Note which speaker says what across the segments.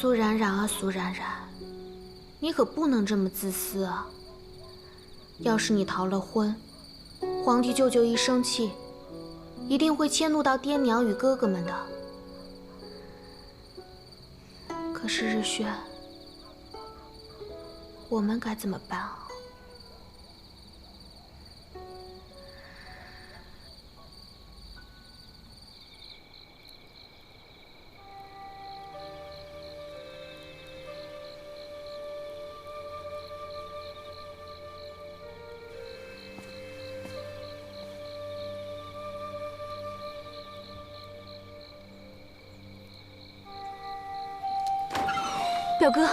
Speaker 1: 苏冉冉啊，苏冉冉，你可不能这么自私啊！要是你逃了婚，皇帝舅舅一生气，一定会迁怒到爹娘与哥哥们的。可是日轩，我们该怎么办啊？
Speaker 2: 表哥，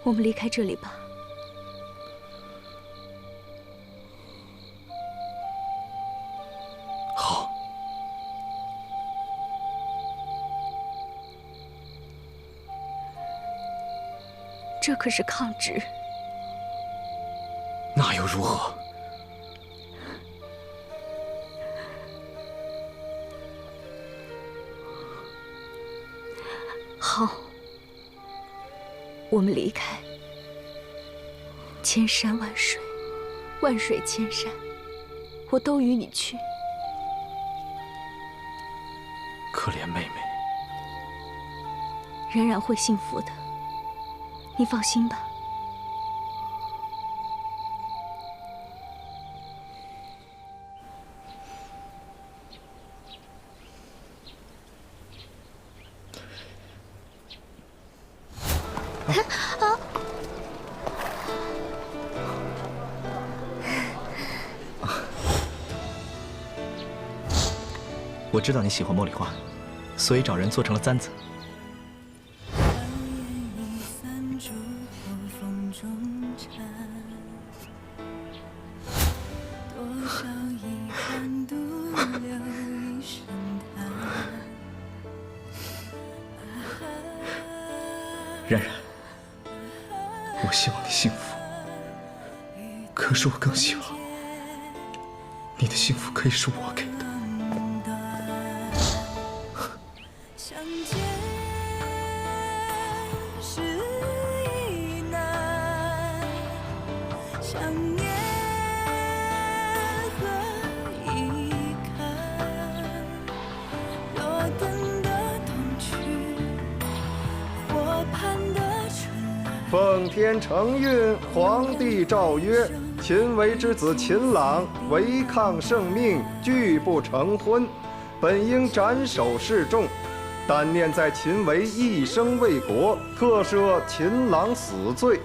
Speaker 2: 我们离开这里吧。
Speaker 3: 好。
Speaker 2: 这可是抗旨，
Speaker 3: 那又如何？
Speaker 2: 好，我们离开。千山万水，万水千山，我都与你去。
Speaker 3: 可怜妹妹，
Speaker 2: 冉冉会幸福的，你放心吧。
Speaker 3: 我知道你喜欢茉莉花，所以找人做成了簪子。冉冉，我希望你幸福，可是我更希望你的幸福可以是我给的。
Speaker 4: 奉天承运，皇帝诏曰：秦为之子秦朗违抗圣命，拒不成婚，本应斩首示众。但念在秦为一生为国，特赦秦朗死罪，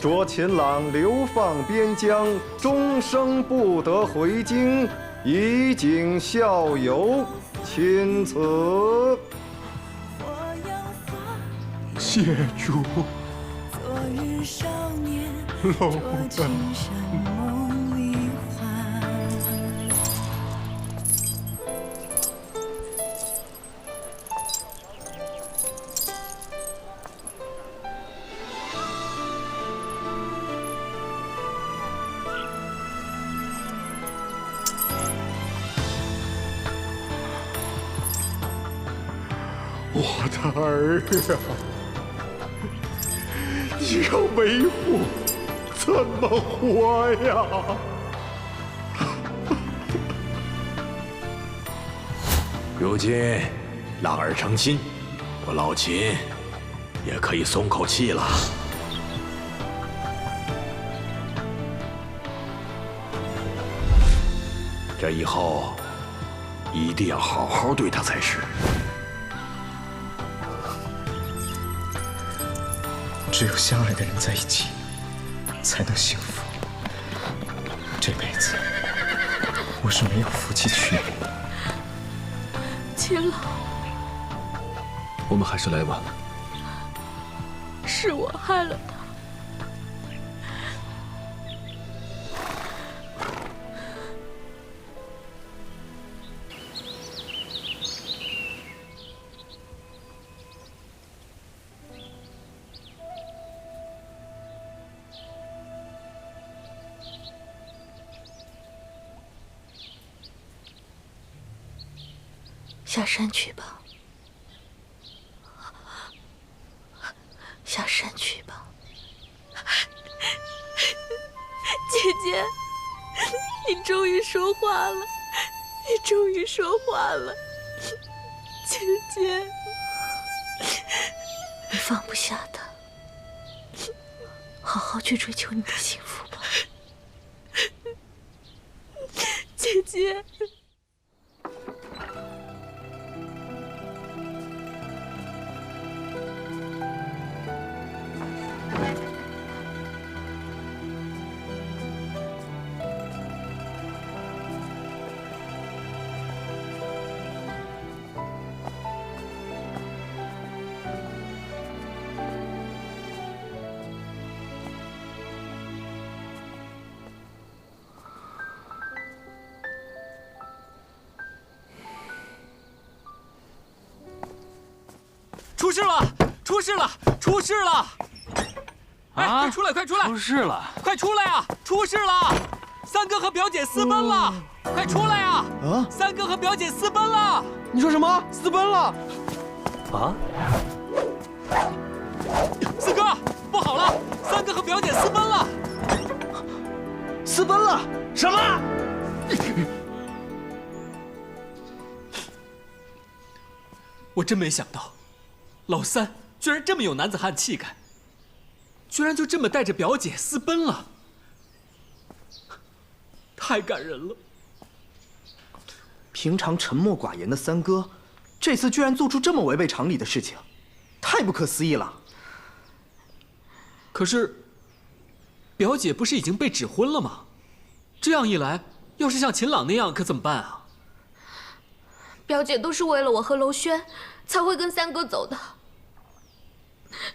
Speaker 4: 着秦朗流放边疆，终生不得回京，以儆效尤。钦此。
Speaker 5: 谢主。老的。我的儿啊，你要为父怎么活呀？
Speaker 6: 如今朗儿成亲，我老秦也可以松口气了。这以后一定要好好对他才是。
Speaker 3: 只有相爱的人在一起，才能幸福。这辈子，我是没有福气娶你的。
Speaker 2: 秦朗，
Speaker 7: 我们还是来晚了。
Speaker 2: 是我害了他。下山去吧，下山去吧。
Speaker 8: 姐姐，你终于说话了，你终于说话了，姐姐。
Speaker 2: 你放不下他，好好去追求你的幸福吧，
Speaker 8: 姐姐。
Speaker 9: 出事了！出事了！出事了！哎，快出来！快出来！
Speaker 10: 出事了！
Speaker 9: 快出来啊！出事了！三哥和表姐私奔了！快出来啊！啊！三哥和表姐私奔了！
Speaker 10: 你说什么？私奔了？啊！
Speaker 9: 四哥，不好了！三哥和表姐私奔了！
Speaker 10: 私奔了？什么？
Speaker 9: 我真没想到。老三居然这么有男子汉气概，居然就这么带着表姐私奔了，太感人了。
Speaker 10: 平常沉默寡言的三哥，这次居然做出这么违背常理的事情，太不可思议了。
Speaker 9: 可是，表姐不是已经被指婚了吗？这样一来，要是像秦朗那样，可怎么办啊？
Speaker 1: 表姐都是为了我和娄轩才会跟三哥走的，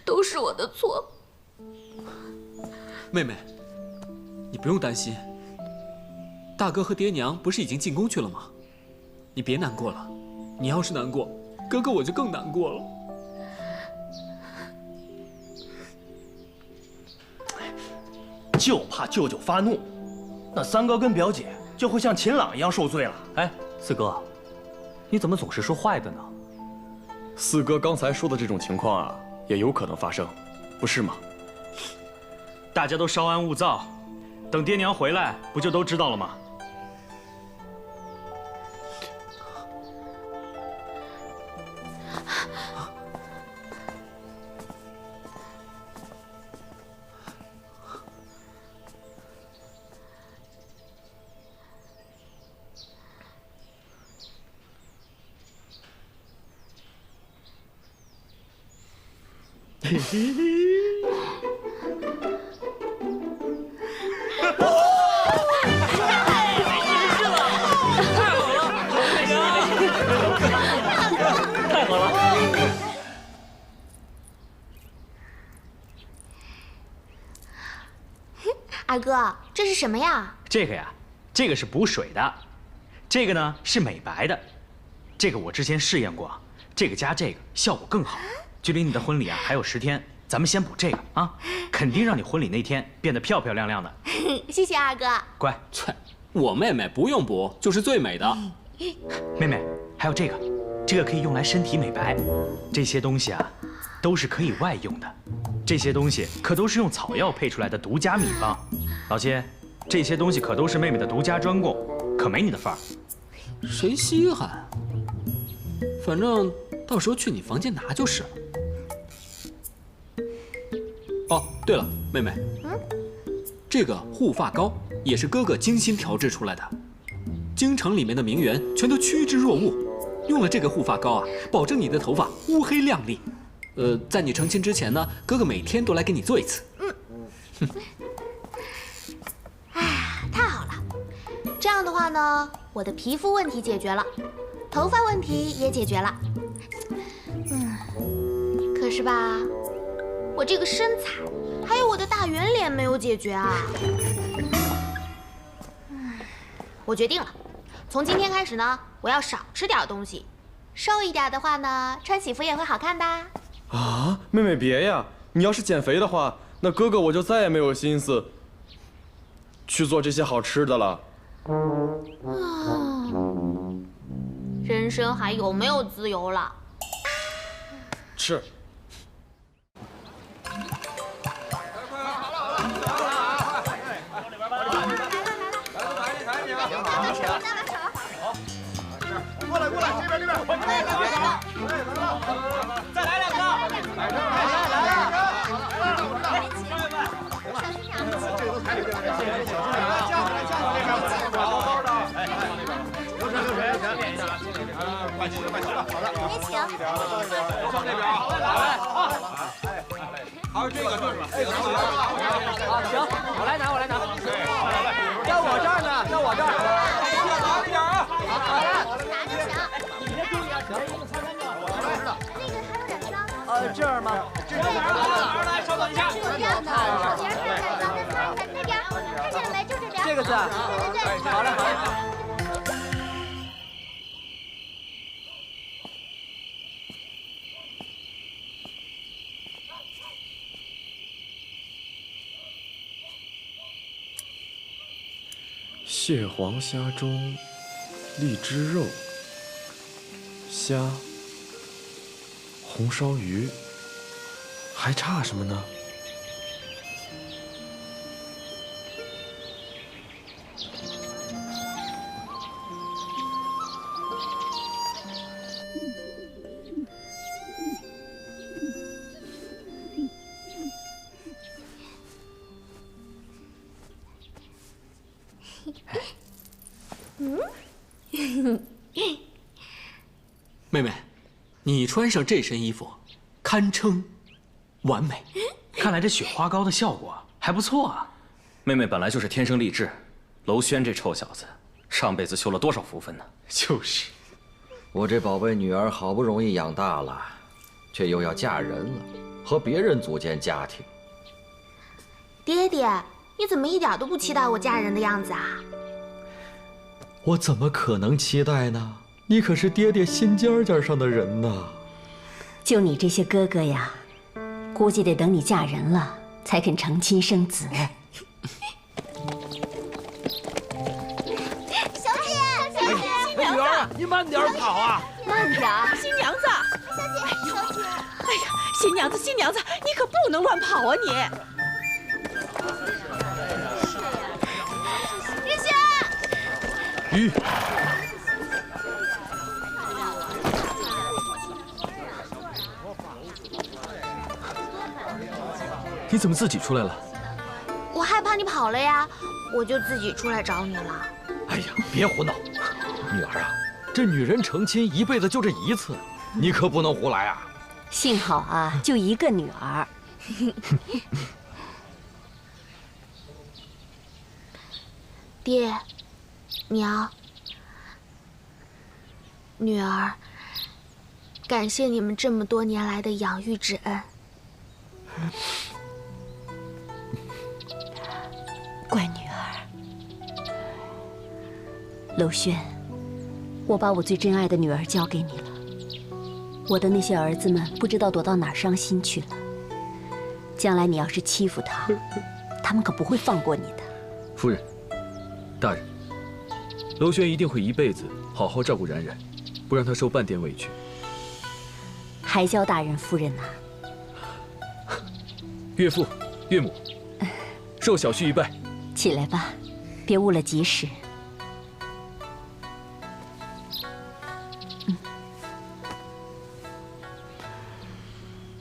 Speaker 1: 都是我的错。
Speaker 9: 妹妹，你不用担心，大哥和爹娘不是已经进宫去了吗？你别难过了，你要是难过，哥哥我就更难过了。
Speaker 11: 就怕舅舅发怒，那三哥跟表姐就会像秦朗一样受罪了。
Speaker 12: 哎，四哥，你怎么总是说坏的呢？
Speaker 7: 四哥刚才说的这种情况啊，也有可能发生，不是吗？
Speaker 11: 大家都稍安勿躁，等爹娘回来，不就都知道了吗？
Speaker 5: 嘿嘿嘿。
Speaker 11: 太好了！
Speaker 1: 二哥，这是什么呀？
Speaker 13: 这个呀，这个是补水的，这个呢是美白的，这个我之前试验过，这个加这个效果更好。距离你的婚礼啊还有10天，咱们先补这个啊，肯定让你婚礼那天变得漂漂亮亮的。
Speaker 1: 谢谢二哥。
Speaker 13: 乖，
Speaker 9: 我妹妹不用补就是最美的。
Speaker 13: 妹妹，还有这个，这个可以用来身体美白。这些东西啊，都是可以外用的。这些东西可都是用草药配出来的独家秘方。老七，这些东西可都是妹妹的独家专供，可没你的份儿。
Speaker 9: 谁稀罕？反正到时候去你房间拿就是了。哦，对了，妹妹，这个护发膏也是哥哥精心调制出来的，京城里面的名媛全都趋之若鹜。用了这个护发膏啊，保证你的头发乌黑亮丽。在你成亲之前呢，哥哥每天都来给你做一次。
Speaker 1: 哎呀，太好了！这样的话呢，我的皮肤问题解决了，头发问题也解决了。可是吧，我这个身材，还有我的大圆脸没有解决啊。我决定了，从今天开始呢，我要少吃点东西，瘦一点的话呢，穿喜服也会好看的。
Speaker 7: 啊，妹妹别呀！你要是减肥的话，那哥哥我就再也没有心思去做这些好吃的了。
Speaker 1: 人生还有没有自由了？
Speaker 7: 是。
Speaker 5: 过来，这边，再来2个，来，这个都抬里边，流程，练一下，快起，好的，
Speaker 14: 你请，
Speaker 5: 都放这边啊，来，还有这个，
Speaker 14: 好，行，我来拿，到我这儿呢，到我这儿，
Speaker 5: 拿一点啊，
Speaker 14: 好嘞，
Speaker 5: 拿就行，
Speaker 14: 你先注意啊，行，擦干净，我知道，那个还有点脏，这儿吗？
Speaker 5: 这哪儿来，稍等一下，
Speaker 14: 这边，手边那边，看见了没？就这边，这个字，对，好嘞。
Speaker 7: 蟹黄虾中，荔枝肉，虾，红烧鱼，还差什么呢？
Speaker 9: 妹妹，你穿上这身衣服，堪称完美。
Speaker 13: 看来这雪花膏的效果还不错啊。
Speaker 12: 妹妹本来就是天生丽质，娄轩这臭小子，上辈子修了多少福分呢？
Speaker 7: 就是，
Speaker 15: 我这宝贝女儿好不容易养大了，却又要嫁人了，和别人组建家庭。
Speaker 1: 爹爹，你怎么一点都不期待我嫁人的样子啊？
Speaker 15: 我怎么可能期待呢？你可是爹爹心尖尖上的人呐！
Speaker 16: 就你这些哥哥呀，估计得等你嫁人了才肯成亲生子。
Speaker 14: 小姐，
Speaker 11: 新娘子，你慢点跑啊！
Speaker 8: 慢点，新娘子。
Speaker 14: 小姐，
Speaker 8: 哎呀，新娘子，你可不能乱跑啊你！
Speaker 14: 日轩，
Speaker 7: 鱼。
Speaker 12: 你怎么自己出来了？
Speaker 1: 我害怕你跑了呀，我就自己出来找你了。
Speaker 15: 哎呀，别胡闹！女儿啊，这女人成亲一辈子就这一次，你可不能胡来啊！
Speaker 16: 幸好啊，就一个女儿。
Speaker 1: 爹，娘，女儿，感谢你们这么多年来的养育之恩。
Speaker 16: 乖女儿，娄轩，我把我最珍爱的女儿交给你了。我的那些儿子们不知道躲到哪儿伤心去了。将来你要是欺负他，他们可不会放过你的。
Speaker 12: 夫人，大人，娄轩一定会一辈子好好照顾冉冉，不让她受半点委屈。
Speaker 16: 还叫大人夫人呐？
Speaker 12: 岳父、岳母，受小婿一拜。
Speaker 16: 起来吧，别误了吉时。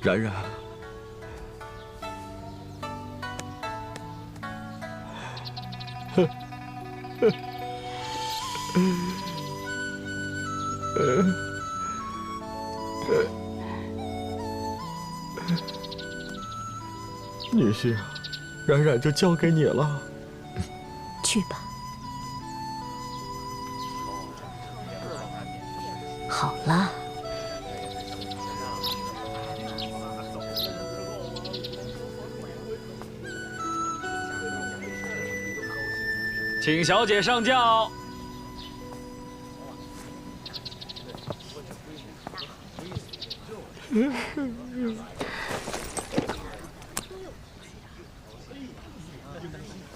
Speaker 12: 冉冉，
Speaker 15: 女婿啊，冉冉就交给你了。
Speaker 16: 去吧。好了。
Speaker 13: 请小姐上轿。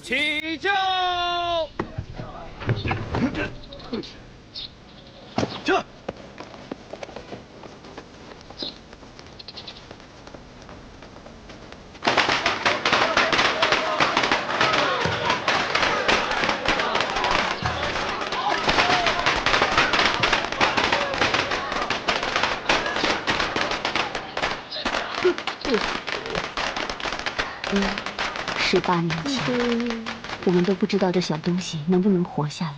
Speaker 11: 起轿！这
Speaker 16: 18年前，我们都不知道这小东西能不能活下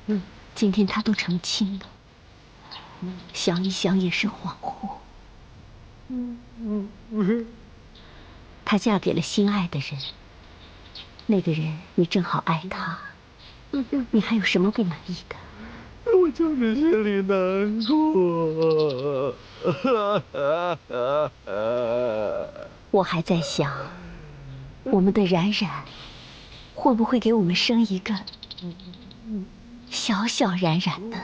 Speaker 16: 来。今天它都成亲了，想一想也是恍惚。她嫁给了心爱的人，那个人你正好爱他，你还有什么不满意的？
Speaker 5: 我就是心里难过。
Speaker 16: 我还在想，我们的冉冉会不会给我们生一个小小冉冉呢？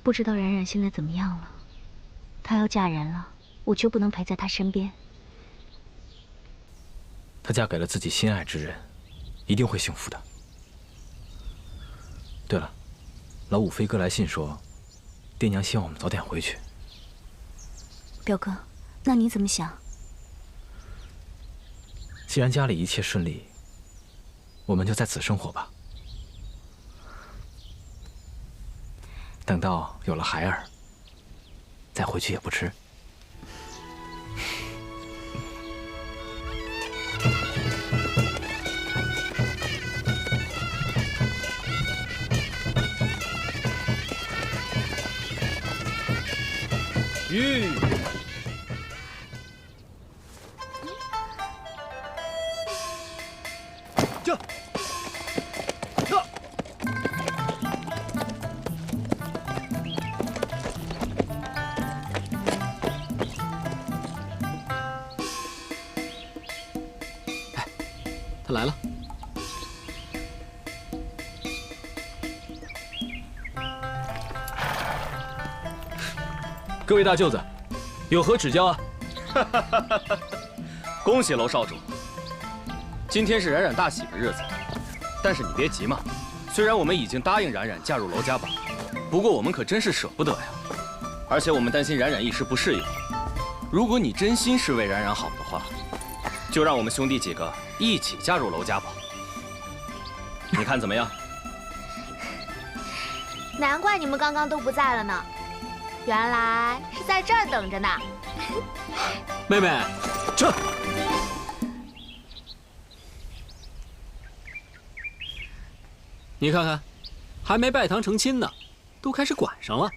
Speaker 16: 不知道冉冉现在怎么样了？她要嫁人了，我却不能陪在她身边。
Speaker 12: 她嫁给了自己心爱之人，一定会幸福的。对了，老五飞哥来信说，爹娘希望我们早点回去。
Speaker 16: 表哥，那你怎么想？
Speaker 12: 既然家里一切顺利，我们就在此生活吧。等到有了孩儿，再回去也不迟。
Speaker 7: 吁！
Speaker 11: 这。
Speaker 9: 他来了。
Speaker 12: 各位大舅子，有何指教啊？
Speaker 17: 恭喜娄少主，今天是冉冉大喜的日子。但是你别急嘛，虽然我们已经答应冉冉嫁入娄家堡，不过我们可真是舍不得呀。而且我们担心冉冉一时不适应。如果你真心是为冉冉好的话，就让我们兄弟几个一起嫁入娄家堡。你看怎么样？
Speaker 1: 难怪你们刚刚都不在了呢，原来是在这儿等着呢。
Speaker 9: 妹妹，
Speaker 12: 这。
Speaker 9: 你看看，还没拜堂成亲呢，都开始管上了。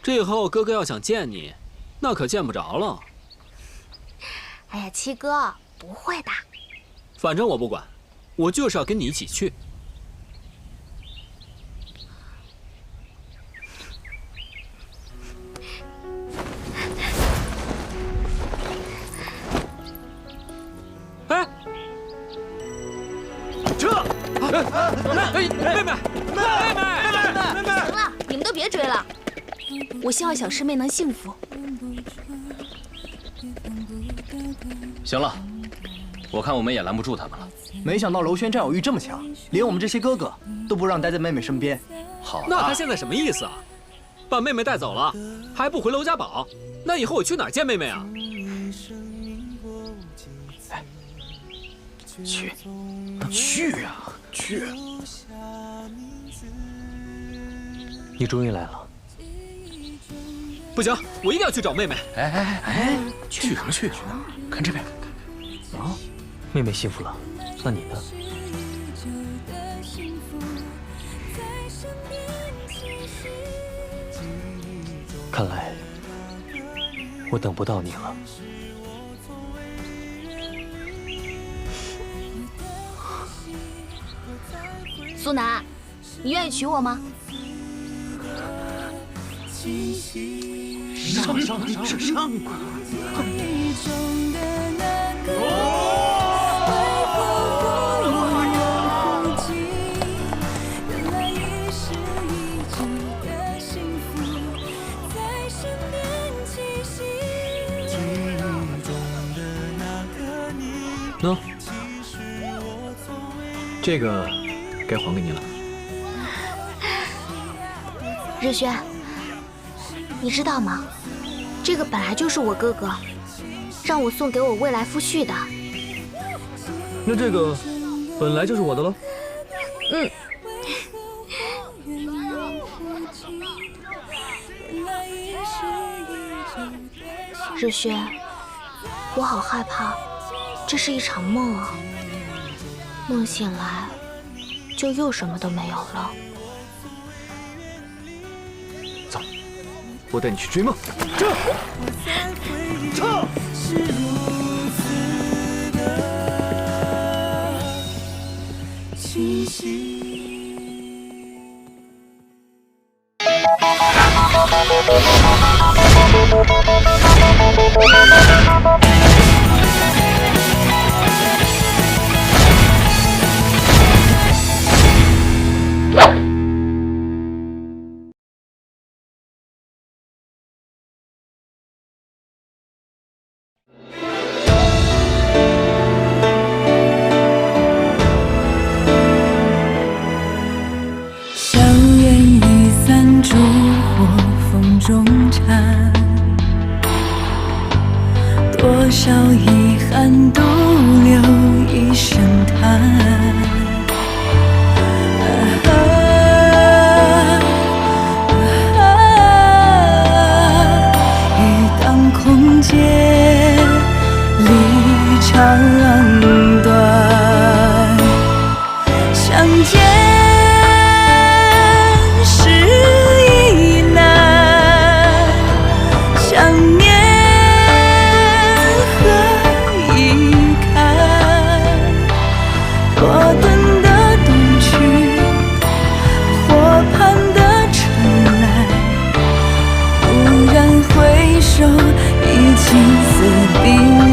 Speaker 9: 这以后哥哥要想见你，那可见不着了。
Speaker 1: 哎呀，七哥，不会的。
Speaker 9: 反正我不管，我就是要跟你一起去。哎，
Speaker 14: 这，
Speaker 9: 妹妹，
Speaker 1: 行了，你们都别追了。
Speaker 8: 我希望小师妹能幸福。
Speaker 17: 行了，我看我们也拦不住他们了。
Speaker 10: 没想到娄轩占有欲这么强，连我们这些哥哥都不让待在妹妹身边。
Speaker 17: 好，
Speaker 9: 那他现在什么意思啊？把妹妹带走了，还不回娄家堡？那以后我去哪儿见妹妹啊？
Speaker 10: 哎，去啊，去！
Speaker 13: 你终于来了。
Speaker 9: 不行，我一定要去找妹妹。
Speaker 10: 哎，去什么去？看这边。
Speaker 13: 啊，妹妹幸福了，那你呢？看来我等不到你了。
Speaker 8: 苏南，你愿意娶我吗？
Speaker 5: 上！
Speaker 12: 喏，这个该还给你了。
Speaker 1: 日轩，你知道吗？这个本来就是我哥哥，让我送给我未来夫婿的。
Speaker 12: 那这个本来就是我的喽。
Speaker 1: 嗯。日轩，我好害怕，这是一场梦啊！梦醒来，就又什么都没有了。
Speaker 12: 走，我带你去追梦。
Speaker 5: 撤！清晰。
Speaker 18: 硝烟已散，烛火风中缠，多少遗憾独留一声叹。雨当空阶，离长短，相见。已经似冰。